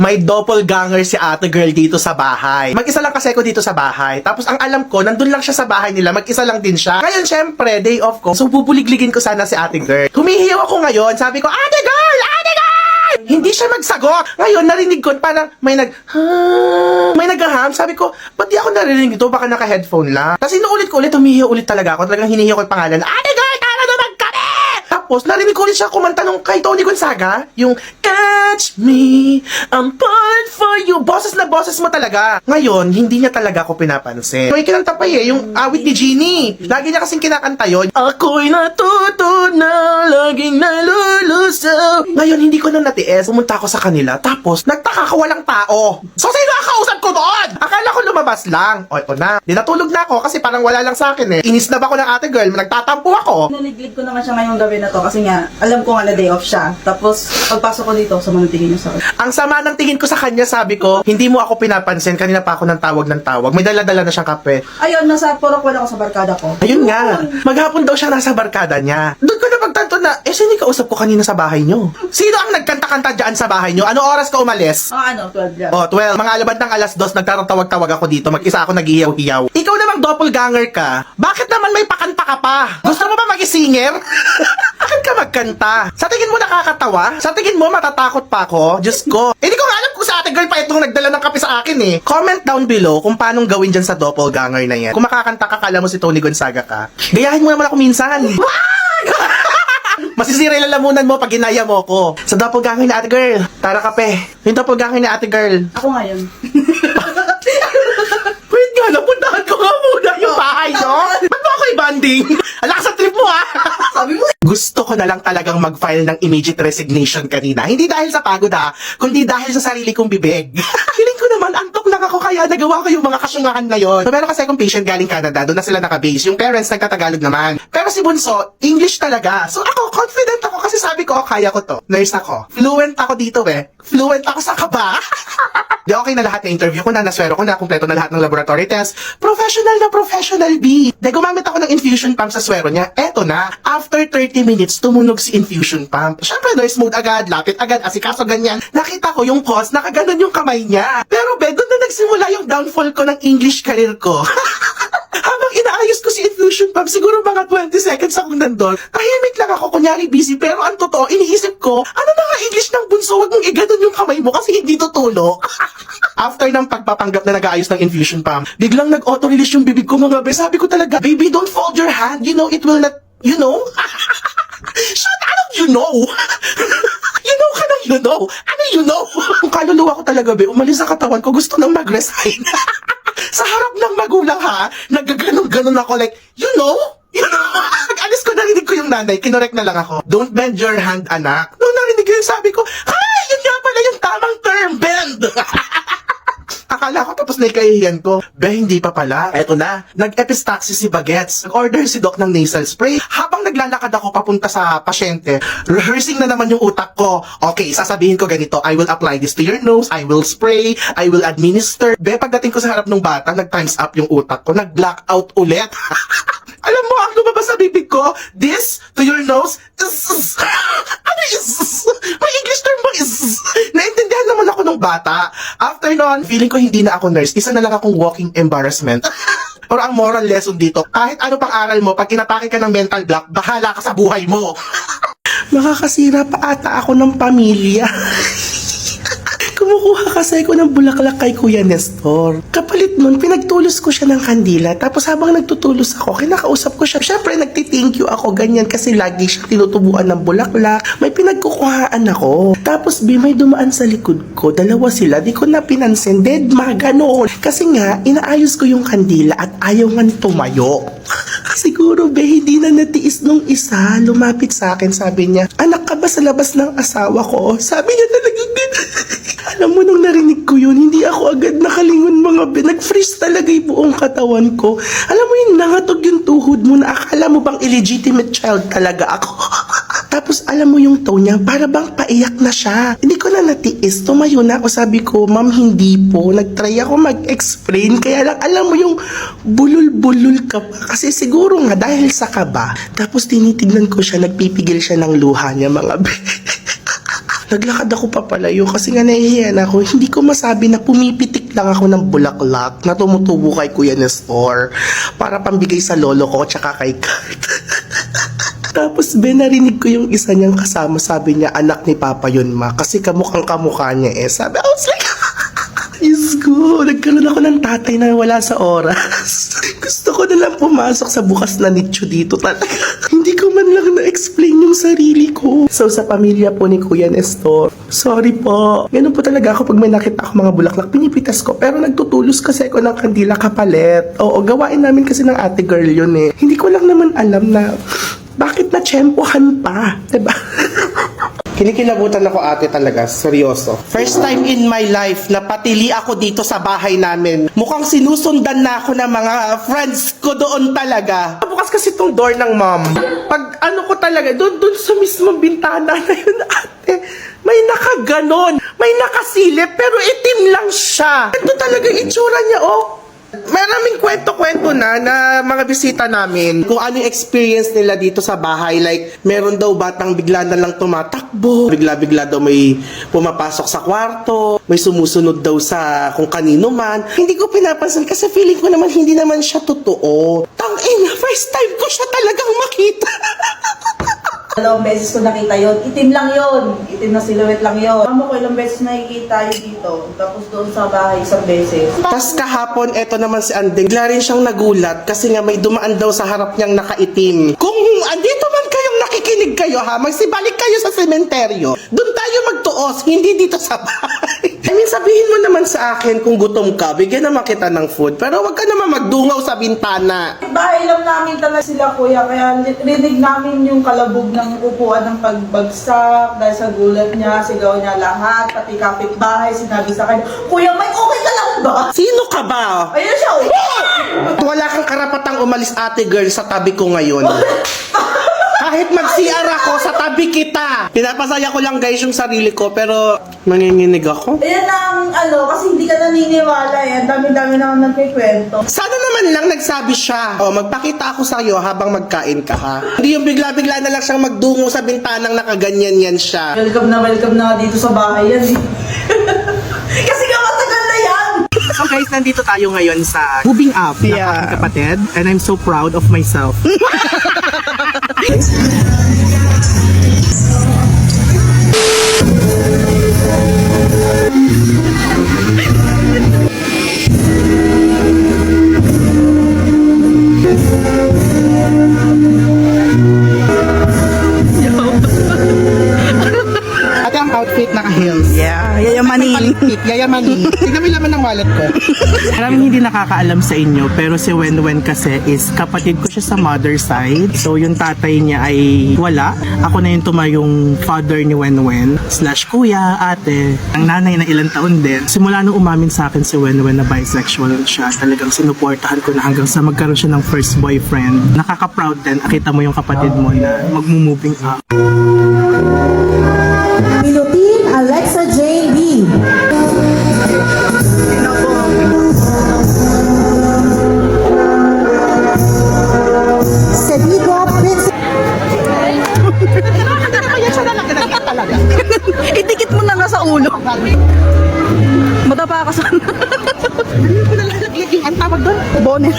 May doppelganger si ate girl dito sa bahay. Mag-isa lang kasi ako dito sa bahay. Tapos ang alam ko, nandun lang siya sa bahay nila. Mag-isa lang din siya. Ngayon, syempre, day off ko. So, bubuligligin ko sana si ate girl. Humihiyaw ako ngayon. Sabi ko, ate girl! Ate girl! Hindi siya magsagot. Ngayon, narinig ko, parang may naghaham. Sabi ko, ba't di ako narinig ito? Baka naka-headphone lang. Tapos inuulit ko ulit, humihiyaw ulit talaga ako. Talagang hinihiyaw ko yung pangalan. Ate girl, tara naman kami! Tapos, narinig ko ulit siya kumanta nung kay Tony Gonzaga. Yung, catch me, I'm falling for you. Boses na boses mo talaga. Ngayon, hindi niya talaga ako pinapansin. May kinanta pa yung awit ni Jeannie. Lagi niya kasing kinakanta yun. Ako'y natuto na laging nalulusaw. Ngayon, hindi ko na natiis. Pumunta ako sa kanila. Tapos, nagtaka ka walang tao. So, sino ang kausap ko doon? Akala ko lumabas lang. O, ito na. Di natulog na ako kasi parang wala lang sa akin eh. Inis na ba ako ng ate girl? Nagtatampo ako. Naliglig ko naman siya ngayong gabi na to kasi nga, alam ko nga na day off siya. Tapos, pagpasok ko dito, sama ng tingin niya sa akin. Ang sama ng tingin ko sa kanya, sabi ko, hindi mo ako pinapansin. Kanina pa ako ng tawag. May dala-dala na siyang kape. Ayun, nasa Porokwal ako sa barkada ko. Ayun nga. Maghapon daw siya nasa barkada niya. Doon ko napagtanto na, sino yung kausap ko kanina sa bahay niyo? Sino ang nagkanta-kanta dyan sa bahay niyo? Ano oras ka umalis? 12 yan. Oh, 12. Mga alabad ng alas 2, nagtatawag-tawag ako dito. Mag-isa ako naghihiyaw-hiyaw. Ikaw namang doppelganger ka. Bakit naman may pakanta ka pa? Gusto mo ba mag-singer? Bakit ka magkanta? Sa tingin mo nakakatawa? Sa tingin mo matatakot pa ako? Diyos ko. Hindi ko nga alam kung sa ate girl pa itong nagdala ng kape sa akin eh. Comment down below kung paanong gawin dyan sa doppelganger na yan. Kung makakanta ka, kala mo si Tony Gonzaga ka. Gayahin mo naman ako minsan. Masisira yung lalamunan mo pag ginaya mo ko. Sa doppelganger ni ate girl. Tara kape. Yung doppelganger ni ate girl. Ako nga yun. Wait nga, napuntahan ko nga muna yung bahay, no? Ba't mo ako i-banding? Alakas sa trip mo, ha? Sabi mo, Gusto ko na lang talagang mag-file ng immediate resignation kanina. Hindi dahil sa pagod, ha? Kundi dahil sa sarili kong bibig. Feeling ko naman, antok lang ako kaya nagawa ko yung mga kasyungahan na yon. So, meron kasi akong patient galing Canada. Doon na sila nakabase. Yung parents nagtatagalog naman. Pero si Bunso, English talaga. So ako, confident ako kasi sabi ko, oh, kaya ko to. Nurse ako. Fluent ako dito, eh. Fluent ako sa kaba. Di okay na lahat na interview ko na, naswero ko na, kumpleto na lahat ng laboratory test. Professional, B. Di gumamit ako ng infusion pump sa swero niya. Eto na, after 30 minutes, tumunog si infusion pump. Siyempre, nurse mode agad, lapit agad, asikaso ganyan. Nakita ko yung cause, nakaganon yung kamay niya. Pero be, doon na nagsimula yung downfall ko ng English career ko. Habang inaayos ko si infusion pump, siguro mga 20 seconds akong nandun. Tahimik lang ako, kunyari busy, pero ang totoo, iniisip ko, ano na nga English ng Bunso, wag mong iganon yung kamay mo kasi hindi tutulog. After ng pagpapanggap na nag-aayos ng infusion pump, biglang nag-auto-release yung bibig ko mga be. Sabi ko talaga, baby, don't fold your hand. You know, it will not, you know? Shut up, you know? You know ka ng you know? Ano you know? Ang kaluluwa ko talaga, be, umalis sa katawan ko, gusto nang mag-resign. Sa harap ng magulang ha, nagaganon-ganon ako like, you know? You know? Pag-alis ko, narinig ko yung nanay, kinorek na lang ako. Don't bend your hand, anak. Nung narinig ko yung sabi ko, ay, yun nga pala yung tamang term, bend! Akala ko tapos na ikahihiyan ko. Be, hindi pa pala. Eto na, nag-epistaxis si Bagets. Nag-order si Doc ng nasal spray. Habang naglalakad ako papunta sa pasyente, rehearsing na naman yung utak ko. Okay, sasabihin ko ganito, I will apply this to your nose, I will spray, I will administer. Be, pagdating ko sa harap ng bata, nag-times up yung utak ko, nag-blackout ulit. Alam mo, ang lumabas sa bibig ko, this to your nose, ano is? May English term ba is? Naintindihan naman ako nung bata. After nun, feeling ko hindi na ako nurse. Isa na lang akong walking embarrassment. Pero ang moral lesson dito, kahit ano pang aral mo, pag inatake ka ng mental block, bahala ka sa buhay mo. Makakasira pa ata ako ng pamilya. Kumukuha kasi ako ng bulaklak kay Kuya Nestor. Kapalit nun, pinagtulos ko siya ng kandila. Tapos habang nagtutulos ako, kinakausap ko siya. Siyempre, nagti-thank you ako ganyan kasi lagi siya tinutubuan ng bulaklak. May pinagkukuhaan ako. Tapos, may dumaan sa likod ko. Dalawa sila, di ko na pinansin. Deadma, ganoon. Kasi nga, inaayos ko yung kandila at ayaw nga tumayo. Siguro, hindi na natiis nung isa. Lumapit sa akin, sabi niya, anak ka ba sa labas ng asawa ko? Sabi niya talagang alam mo, nung narinig ko yun, hindi ako agad nakalingon mga be. Nag-freeze talaga yung buong katawan ko. Alam mo yun, nangatog yung tuhod mo na akala mo bang illegitimate child talaga ako. Tapos alam mo yung tone niya, para bang paiyak na siya. Hindi ko na natiis, tumayo na ako, sabi ko, ma'am, hindi po. Nagtry ako mag-explain, kaya lang alam mo yung bulol-bulol ka pa. Kasi siguro nga dahil sa kaba. Tapos tinitignan ko siya, nagpipigil siya ng luha niya mga be. Naglakad ako papalayo kasi nga nahihiyan ako. Hindi ko masabi na pumipitik lang ako ng bulaklak na tumutubo kay Kuya Nestor para pambigay sa lolo ko tsaka kay Kurt. Tapos narinig ko yung isa niyang kasama, sabi niya anak ni Papa yun ma kasi kamukhang kamukha niya eh. Sabi, I was like, Diyos ko, nagkaroon ako ng tatay na wala sa oras. Gusto ko na lang pumasok sa bukas na nicho dito talaga. Hindi ko man lang na-explain yung sarili ko. So sa pamilya po ni Kuya Nestor, sorry po. Ganun po talaga ako pag may nakita ako mga bulaklak, pinipitas ko. Pero nagtutulos kasi ako ng kandila kapalit. Oo, gawain namin kasi ng ate girl yun eh. Hindi ko lang naman alam na bakit na tsempohan pa, diba? Kinikilabutan ako ate talaga, seryoso. First time in my life na patili ako dito sa bahay namin. Mukhang sinusundan na ako ng mga friends ko doon talaga. Bukas kasi itong door ng mom. Pag ano ko talaga, doon sa mismong bintana na yun ate, may nakaganon, may nakasilip, pero itim lang siya. Ito talaga itsura niya, oh. Maraming kwento-kwento na mga bisita namin kung ano yung experience nila dito sa bahay. Like, meron daw batang bigla na lang tumatakbo, bigla-bigla daw may pumapasok sa kwarto, may sumusunod daw sa kung kanino man. Hindi ko pinapansin kasi feeling ko naman hindi naman siya totoo. Tangina, first time ko siya talagang makita. Dalawang beses ko nakita yon, itim lang yon, itim na silhouette lang yon. Mama ko ilang beses nakikita yun dito, tapos doon sa bahay isang beses. Tapos kahapon, eto naman si Andeng, bigla rin siyang nagulat kasi nga may dumaan daw sa harap niyang nakaitim. Kung andito man kayong nakikinig kayo ha, magsibalik kayo sa sementeryo. Doon tayo magtuos, hindi dito sa bahay. I mean, sabihin mo naman sa akin kung gutom ka, bigyan naman kita ng food. Pero wag ka naman magdungaw sa bintana. Bahay lang namin talaga sila kuya, kaya rinig namin yung kalabog ng upuan ng pagbagsak, dahil sa gulat niya, sigaw niya lahat, pati kapitbahay, sinabi sa kanya, Kuya Mike, okay ka lang ba? Sino ka ba? Ayun siya, Wala kang karapatang umalis ate girl sa tabi ko ngayon. Kahit mag-CR ako, sa tabi kita. Pinapasaya ko lang guys yung sarili ko, pero nanginginig ako. Ayan ang kasi hindi ka naniniwala eh. Ang dami-dami naman nagkikwento. Sana naman lang nagsabi siya. O, magpakita ako sa iyo habang magkain ka ha. Hindi yung bigla-bigla na lang siyang magdungo sa bintanang nakaganyan yan siya. Welcome na dito sa bahay yan eh. Kasi nga matagal na yan! So guys, nandito tayo ngayon sa Moving Up na aking kapatid, and I'm so proud of myself. At ang outfit naka-heels. Yeah, yayamanin. Yayamanin. Tignan mo yung laman ng wallet ko. Maraming hindi nakakaalam sa inyo, pero si Wenwen kasi is kapatid ko siya sa mother side. So yung tatay niya ay wala. Ako na yung tumayong father ni Wenwen / kuya, ate. Ang nanay na ilang taon din. Simula nung umamin sa akin si Wenwen na bisexual siya, talagang sinuportahan ko na hanggang sa magkaroon siya ng first boyfriend. Nakaka-proud din. Nakita mo yung kapatid mo na mag-moving up. Minutin Alexa Jane B. Cedigo Prince. Idikit mo na nga sa ulo. Matapa ka sa... Ang tawag doon? Bonnet.